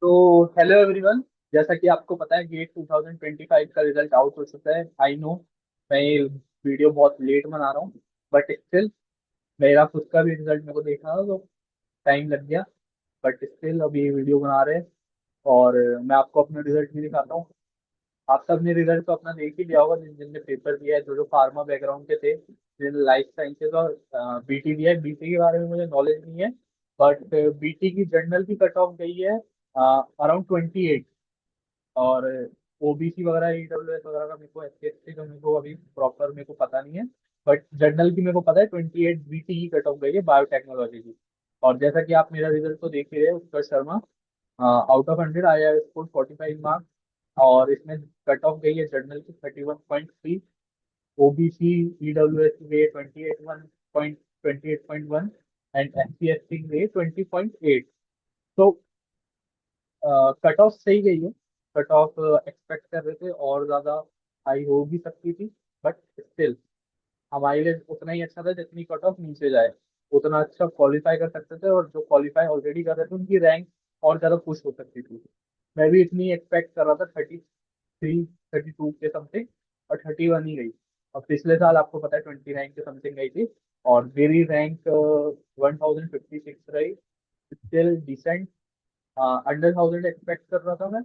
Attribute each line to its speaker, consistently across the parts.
Speaker 1: तो hello everyone. जैसा कि आपको पता है गेट 2025 का रिजल्ट आउट हो चुका है। आई नो मैं ये वीडियो बहुत लेट बना रहा हूँ, बट स्टिल मेरा खुद का भी रिजल्ट मेरे को देखना था, तो टाइम लग गया। बट स्टिल अभी ये वीडियो बना रहे हैं और मैं आपको अपना रिजल्ट भी दिखाता हूँ। आप सबने रिजल्ट तो अपना देख ही लिया होगा, जिन जिनने पेपर दिया है, जो जो फार्मा बैकग्राउंड के थे, जिन लाइफ साइंसेज और बीटी दिया है। बीटी के बारे में मुझे नॉलेज नहीं है, बट बीटी की जनरल की कट ऑफ गई है अराउंड 28। और ओबीसी वगैरह ईडब्ल्यूएस वगैरह का मेरे को एससी का मेरे को अभी प्रॉपर मेरे को पता नहीं है। बट जनरल की मेरे को पता है 28 बीटी की कट ऑफ गई है बायोटेक्नोलॉजी की। और जैसा कि आप मेरा रिजल्ट तो देख ही रहे हो, उत्कर्ष शर्मा आउट ऑफ 100 आया है, स्कोर 45 मार्क्स। और इसमें कट ऑफ गई है जनरल की 31.3, ओबीसी ईडब्ल्यूएस की गई है 28.1 एंड एससी एसटी की गई है 20.8। तो कट ऑफ सही गई है। कट ऑफ एक्सपेक्ट कर रहे थे और ज्यादा हाई हो भी सकती थी, बट स्टिल हमारे लिए उतना ही अच्छा था जितनी कट ऑफ नीचे जाए उतना अच्छा क्वालिफाई कर सकते थे, और जो क्वालिफाई ऑलरेडी कर रहे थे उनकी रैंक और ज्यादा पुश हो सकती थी। मैं भी इतनी एक्सपेक्ट कर रहा था, 33 32 के समथिंग, और 31 ही गई। और पिछले साल आपको पता है 29 के समथिंग गई थी, और मेरी रैंक 1056 रही। स्टिल डिसेंट, अंडर 1000 एक्सपेक्ट कर रहा था मैं।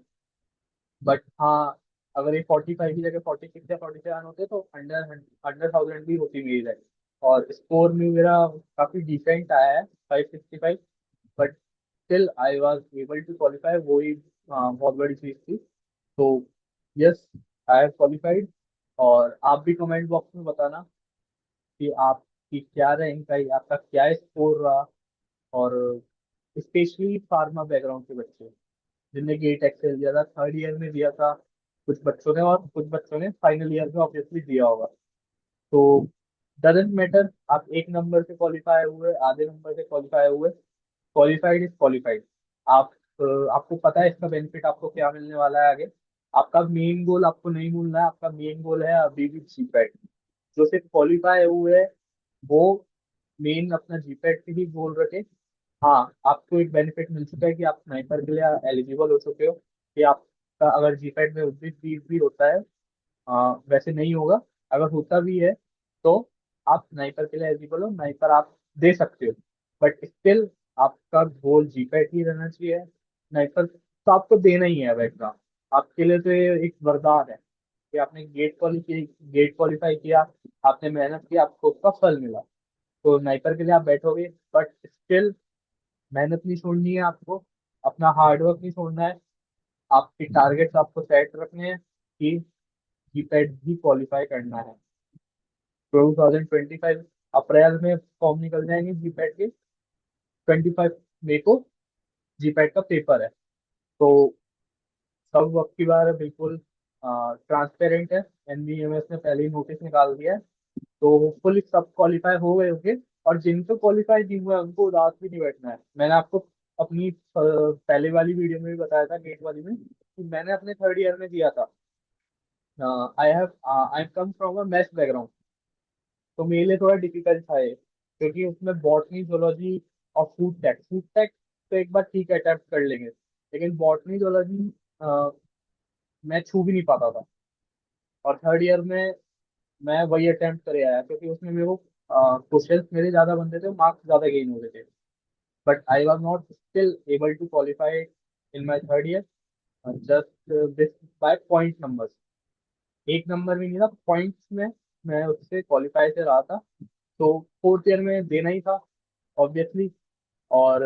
Speaker 1: बट हाँ, अगर ये 45 की जगह 46 या 47 होते तो अंडर अंडर 1000 भी होती मेरी रैंक। और स्कोर में मेरा काफी डिसेंट आया है, 565। But still I was able to qualify, वो ही बहुत बड़ी चीज थी। तो यस, आई हैव क्वालिफाइड। और आप भी कमेंट बॉक्स में बताना कि आपकी क्या रैंक आई, आपका क्या स्कोर रहा। और स्पेशली फार्मा बैकग्राउंड के बच्चे जिनने गेट एक्सेल दिया था, थर्ड ईयर में दिया था कुछ बच्चों ने, और कुछ बच्चों ने फाइनल ईयर में ऑब्वियसली दिया होगा। तो डजेंट मैटर, आप एक नंबर से क्वालिफाई हुए, आधे नंबर से क्वालिफाई हुए, क्वालिफाइड इज क्वालिफाइड। आप आपको पता है इसका बेनिफिट आपको क्या मिलने वाला है आगे। आपका मेन गोल आपको नहीं भूलना है, आपका मेन गोल है अभी भी जीपैट। जो सिर्फ क्वालिफाई हुए हैं वो मेन अपना जीपैट की ही गोल रखे। हाँ, आपको एक बेनिफिट मिल चुका है कि आप स्नाइपर के लिए एलिजिबल हो चुके हो, कि आपका अगर जीपैट में उस भी होता है। वैसे नहीं होगा, अगर होता भी है तो आप स्नाइपर के लिए एलिजिबल हो, स्नाइपर आप दे सकते हो। बट स्टिल आपका गोल जीपैट ही रहना चाहिए। स्नाइपर तो आपको देना ही है वैसा, आपके लिए तो ये एक वरदान है कि आपने गेट क्वालिफाई किया, आपने मेहनत की, आपको उसका फल मिला। तो स्नाइपर के लिए आप बैठोगे, बट स्टिल मेहनत नहीं छोड़नी है आपको, अपना हार्डवर्क नहीं छोड़ना है। आपके टारगेट्स आपको सेट रखने हैं कि जीपैट भी क्वालिफाई करना है। 2025 अप्रैल में फॉर्म निकल जाएंगे जीपैट के, 25 मई को जीपैट का पेपर है। तो सब वक्त की बार है, बिल्कुल ट्रांसपेरेंट है। एनबीएमएस ने पहले ही नोटिस निकाल दिया है। तो होपफुली सब क्वालिफाई हो गए होंगे। और जिनको क्वालिफाई नहीं हुआ है उनको उदास भी नहीं बैठना है। मैंने आपको अपनी पहले वाली वीडियो में भी बताया था, गेट वाली में, कि मैंने अपने थर्ड ईयर में दिया था। I come from a maths background, तो मेरे लिए थोड़ा डिफिकल्ट था ये, क्योंकि उसमें बॉटनी जोलॉजी और फूड टेक तो एक बार ठीक है अटेम्प्ट कर लेंगे, लेकिन बॉटनी जोलॉजी मैं छू भी नहीं पाता था। और थर्ड ईयर में मैं वही अटेम्प्ट करे आया, क्योंकि उसमें मेरे को क्वेश्चंस मेरे ज्यादा बनते थे, मार्क्स ज्यादा गेन होते थे। But I was not still able to qualify in my third year, just this by point numbers. एक नंबर भी नहीं था, पॉइंट्स में मैं उससे क्वालिफाई से रहा था। तो फोर्थ ईयर में देना ही था ऑब्वियसली। और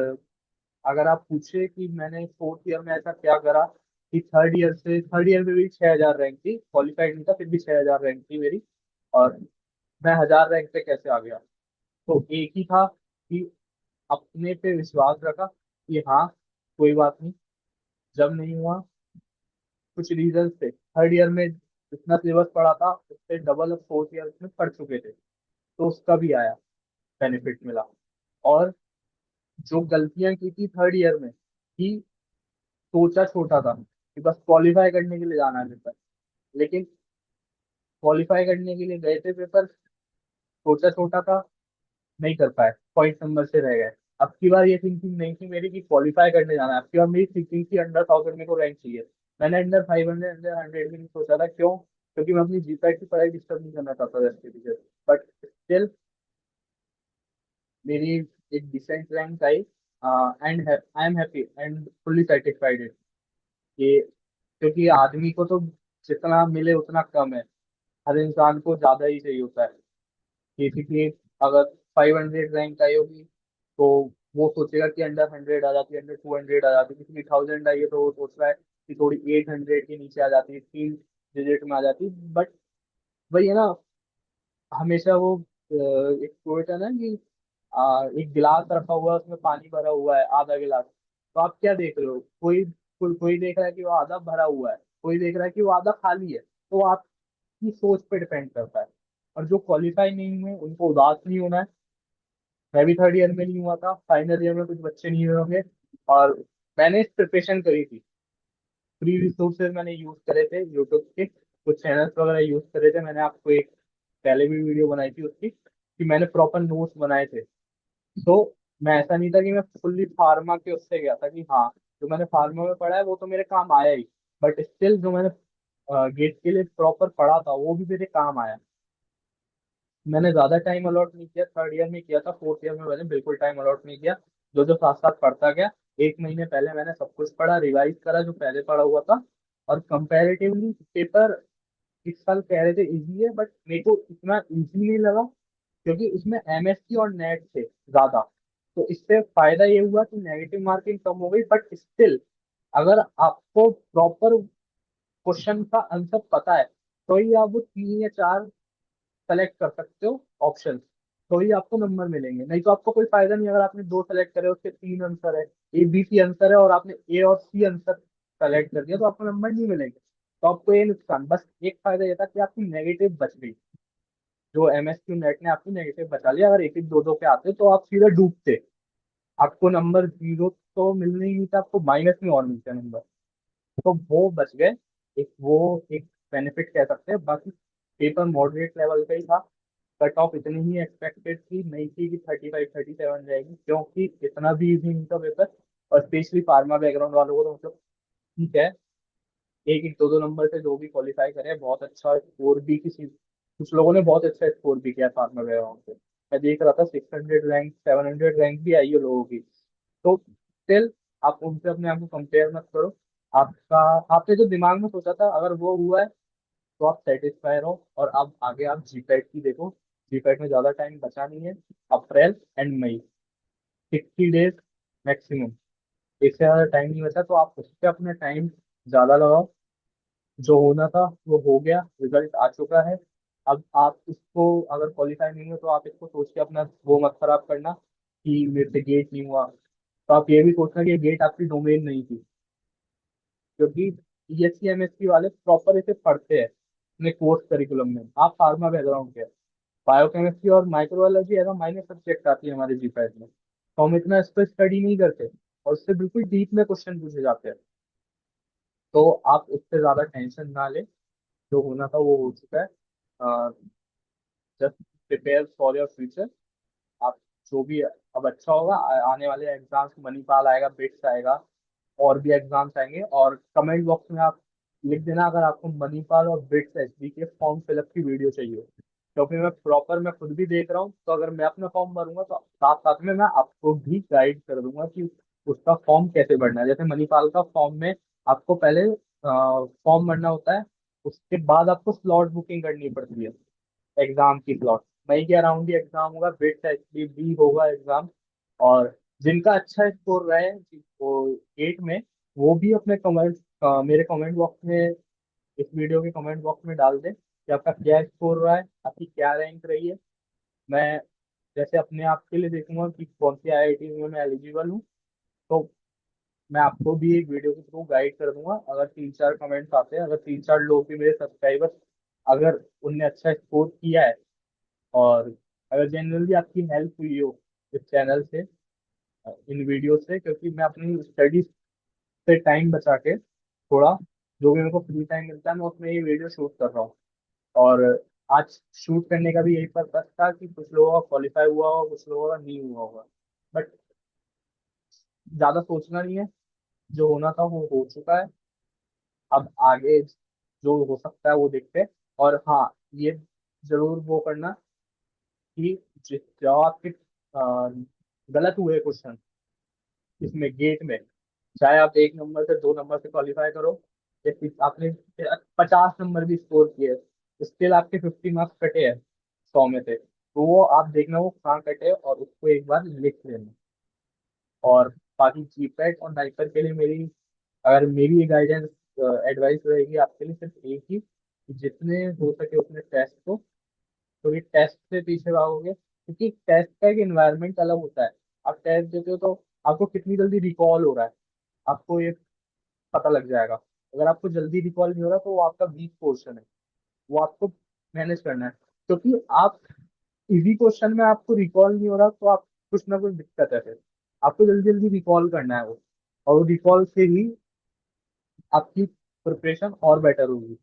Speaker 1: अगर आप पूछे कि मैंने फोर्थ ईयर में ऐसा क्या करा कि थर्ड ईयर में भी 6,000 रैंक थी, क्वालिफाइड नहीं था फिर भी 6,000 रैंक थी मेरी, और मैं 1000 रैंक पे कैसे आ गया। तो एक ही था कि अपने पे विश्वास रखा कि हाँ, कोई बात नहीं। जब नहीं हुआ, कुछ रीजन थे, थर्ड ईयर में जितना सिलेबस पढ़ा था उससे डबल फोर्थ ईयर में पढ़ चुके थे, तो उसका भी आया, बेनिफिट मिला। और जो गलतियां की थी थर्ड ईयर में, कि सोचा छोटा था कि बस क्वालिफाई करने के लिए जाना है पेपर, लेकिन क्वालिफाई करने के लिए गए थे पेपर, सोचा छोटा था, नहीं कर पाए, पॉइंट नंबर से रह गए। अब की बार ये थिंकिंग नहीं थी मेरी कि क्वालिफाई करने जाना है, अब की बार मेरी थिंकिंग थी अंडर 1000 मेरे को रैंक चाहिए। मैंने अंडर 500 अंडर 100 भी नहीं सोचा था। क्यों? क्योंकि मैं अपनी जीपैट की पढ़ाई डिस्टर्ब नहीं करना चाहता था इसके पीछे। बट स्टिल मेरी एक डिसेंट रैंक आई, and I am happy and fully satisfied कि, क्योंकि आदमी को तो जितना मिले उतना कम है। हर इंसान को ज्यादा ही चाहिए होता है। बेसिकली अगर 500 रैंक आई होगी तो वो सोचेगा कि अंडर 100 आ जाती, अंडर 200 आ जाती। किसी की 1000 आई है तो वो सोच रहा है कि थोड़ी 800 के नीचे आ जाती, 3 डिजिट में आ जाती। बट वही है ना, हमेशा वो एक कोट है ना कि एक गिलास रखा हुआ है, उसमें पानी भरा हुआ है आधा गिलास। तो आप क्या देख रहे हो? कोई देख रहा है कि वो आधा भरा हुआ है, कोई देख रहा है कि वो आधा खाली है। तो आपकी सोच पे डिपेंड करता है। और जो क्वालिफाई नहीं हुए उनको उदास नहीं होना है। मैं भी थर्ड ईयर में नहीं हुआ था, फाइनल ईयर में कुछ बच्चे नहीं हुए होंगे। और मैंने प्रिपरेशन करी थी, फ्री रिसोर्सेज मैंने यूज करे थे, यूट्यूब के कुछ चैनल्स वगैरह यूज करे थे। मैंने आपको एक पहले भी वीडियो बनाई थी उसकी, कि मैंने प्रॉपर नोट्स बनाए थे। तो मैं ऐसा नहीं था कि मैं फुल्ली फार्मा के उससे गया था कि हाँ जो मैंने फार्मा में पढ़ा है वो तो मेरे काम आया ही। बट स्टिल जो मैंने गेट के लिए प्रॉपर पढ़ा था वो भी मेरे काम आया। मैंने ज्यादा टाइम अलॉट नहीं किया, थर्ड ईयर में किया था, फोर्थ ईयर में मैंने बिल्कुल टाइम अलॉट नहीं किया। जो जो साथ साथ पढ़ता गया, 1 महीने पहले मैंने सब कुछ पढ़ा, रिवाइज करा जो पहले पढ़ा हुआ था। और कंपैरेटिवली पेपर इस साल कह रहे थे इजी है, बट मेरे को इतना इजी नहीं लगा, क्योंकि उसमें एमएससी और नेट थे ज्यादा। तो इससे फायदा ये हुआ कि नेगेटिव मार्किंग कम हो गई। बट स्टिल अगर आपको प्रॉपर क्वेश्चन का आंसर पता है तो ही आप वो 3 या 4 सेलेक्ट कर सकते हो ऑप्शन, तो ही आपको नंबर मिलेंगे। नहीं तो आपको कोई फायदा नहीं। अगर आपने 2 सेलेक्ट करे, उसके 3 आंसर है, ए बी सी आंसर है, और आपने ए और सी आंसर सेलेक्ट कर दिया, तो आपको नंबर नहीं मिलेंगे। तो आपको ये नुकसान, बस एक फायदा ये था कि आपकी नेगेटिव बच गई। जो एमएसक्यू नेट ने आपकी नेगेटिव बचा लिया। अगर एक एक दो दो के आते तो आप सीधे डूबते, आपको नंबर जीरो तो मिलने ही नहीं था, आपको माइनस में और मिलते नंबर। तो वो बच गए। एक बेनिफिट कह सकते हैं। बाकी पेपर मॉडरेट लेवल का ही था। कट ऑफ इतनी ही एक्सपेक्टेड थी नहीं थी कि 35 37 जाएगी, क्योंकि इतना भी इजी नहीं था पेपर। और स्पेशली फार्मा बैकग्राउंड वालों को तो मतलब ठीक है, एक एक दो दो नंबर से जो भी क्वालिफाई करे बहुत अच्छा स्कोर भी, किसी कुछ लोगों ने बहुत अच्छा स्कोर भी किया फार्मा बैकग्राउंड से। मैं देख रहा था 600 रैंक 700 रैंक भी आई है लोगों की। तो स्टिल आप उनसे अपने आप को कंपेयर मत करो। आपका आपने जो दिमाग में सोचा था अगर वो हुआ है तो आप सेटिस्फाई रहो। और अब आगे आप जीपैट की देखो। जीपैट में ज्यादा टाइम बचा नहीं है। अप्रैल एंड मई, 60 डेज मैक्सिमम, इससे ज्यादा टाइम नहीं बचा। तो आप उस पर अपना टाइम ज्यादा लगाओ। जो होना था वो हो गया, रिजल्ट आ चुका है। अब आप इसको अगर क्वालिफाई नहीं हो तो आप इसको सोच के अपना वो मत खराब करना कि मेरे से गेट नहीं हुआ। तो आप ये भी सोचना कि ये गेट आपकी डोमेन नहीं थी, क्योंकि बीएससी एमएससी वाले प्रॉपर इसे पढ़ते हैं अपने कोर्स करिकुलम में। आप फार्मा बैकग्राउंड के, बायोकेमिस्ट्री और microbiology as a minor subject आती है हमारे जीपैट में, तो हम इतना इस पर स्टडी नहीं करते। और उससे बिल्कुल डीप में क्वेश्चन पूछे जाते हैं। तो आप उससे ज्यादा टेंशन ना ले, जो होना था वो हो चुका है। Just prepare for your future. आप जो भी अब अच्छा होगा, आने वाले एग्जाम्स मणिपाल आएगा, बिट्स आएगा, और भी एग्जाम्स आएंगे। और कमेंट बॉक्स में आप लिख देना अगर आपको मणिपाल और बिट्स एचडी के फॉर्म फिलअप की वीडियो चाहिए, क्योंकि मैं खुद भी देख रहा हूँ। तो अगर मैं अपना फॉर्म भरूंगा तो साथ साथ में मैं आपको भी गाइड कर दूंगा कि उसका फॉर्म कैसे भरना है। जैसे मणिपाल का फॉर्म में आपको पहले फॉर्म भरना होता है, उसके बाद आपको स्लॉट बुकिंग करनी पड़ती है एग्जाम की स्लॉट। मई के अराउंड ही एग्जाम होगा, बिट्स एचडी भी होगा एग्जाम। और जिनका अच्छा स्कोर रहा है वो 8 में, वो भी अपने कमेंट मेरे कमेंट बॉक्स में, इस वीडियो के कमेंट बॉक्स में डाल दें कि आपका क्या स्कोर रहा है, आपकी क्या रैंक रही है। मैं जैसे अपने आप के लिए देखूंगा कि कौन सी आईआईटी में मैं एलिजिबल हूँ, तो मैं आपको भी एक वीडियो के थ्रू गाइड कर दूंगा। अगर 3 4 कमेंट्स आते हैं, अगर 3 4 लोग भी मेरे सब्सक्राइबर्स अगर उनने अच्छा स्कोर किया है, और अगर जनरली आपकी हेल्प हुई हो इस चैनल से, इन वीडियो से, क्योंकि मैं अपनी स्टडीज से टाइम बचा के थोड़ा जो भी मेरे को फ्री टाइम मिलता है मैं उसमें ये वीडियो शूट कर रहा हूँ। और आज शूट करने का भी यही पर्पस था कि कुछ लोगों का क्वालिफाई हुआ होगा, कुछ लोगों का नहीं हुआ होगा। बट ज्यादा सोचना नहीं है, जो होना था वो हो चुका है। अब आगे जो हो सकता है वो देखते हैं। और हाँ, ये जरूर वो करना कि जो आपके गलत हुए क्वेश्चन इसमें गेट में, चाहे आप 1 नंबर से 2 नंबर से क्वालिफाई करो, या फिर आपने 50 नंबर भी स्कोर किए, स्टिल आपके 50 मार्क्स कटे हैं 100 में से, तो वो आप देखना वो कहाँ कटे और उसको एक बार लिख लेना। और बाकी जीपैट और नाइपर के लिए मेरी, अगर मेरी ये गाइडेंस एडवाइस रहेगी आपके लिए, सिर्फ एक ही, कि जितने हो सके उतने टेस्ट को, क्योंकि टेस्ट से पीछे भागोगे, क्योंकि टेस्ट का एक एनवायरनमेंट अलग होता है। आप टेस्ट देते हो तो आपको कितनी जल्दी रिकॉल हो रहा है, आपको ये पता लग जाएगा। अगर आपको जल्दी रिकॉल नहीं हो रहा तो वो आपका वीक पोर्शन है, वो आपको मैनेज करना है। क्योंकि आप इजी क्वेश्चन में आपको रिकॉल नहीं हो रहा तो आप कुछ ना कुछ दिक्कत है, फिर आपको जल्दी जल्दी रिकॉल करना है वो, और वो रिकॉल से ही आपकी प्रिपरेशन और बेटर होगी।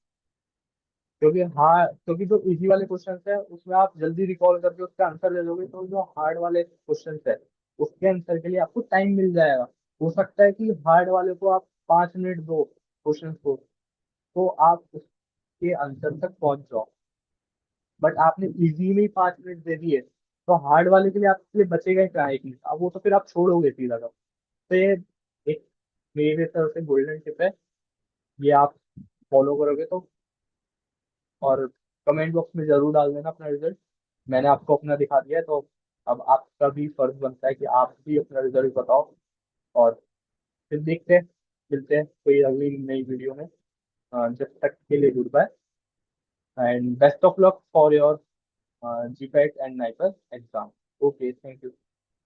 Speaker 1: क्योंकि हाँ, क्योंकि जो इजी वाले क्वेश्चन है उसमें आप जल्दी रिकॉल करके उसका आंसर दे दोगे, तो जो हार्ड वाले क्वेश्चन है उसके आंसर के लिए आपको टाइम मिल जाएगा। हो सकता है कि हार्ड वाले को आप 5 मिनट दो क्वेश्चन को, तो आप उसके आंसर तक पहुंच जाओ। बट आपने इजी में ही 5 मिनट दे दिए, तो हार्ड वाले के लिए आपके लिए बचेगा ही क्या है कि अब वो तो फिर आप छोड़ोगे सीधा का। तो ये एक मेरे तरफ से गोल्डन टिप है, ये आप फॉलो करोगे तो। और कमेंट बॉक्स में जरूर डाल देना अपना रिजल्ट। मैंने आपको अपना दिखा दिया है, तो अब आपका भी फर्ज बनता है कि आप भी अपना रिजल्ट बताओ। और फिर देखते हैं, मिलते हैं कोई अगली नई वीडियो में। जब तक के लिए goodbye, and best of luck for your GPAT and NIPER exam. Okay, thank you.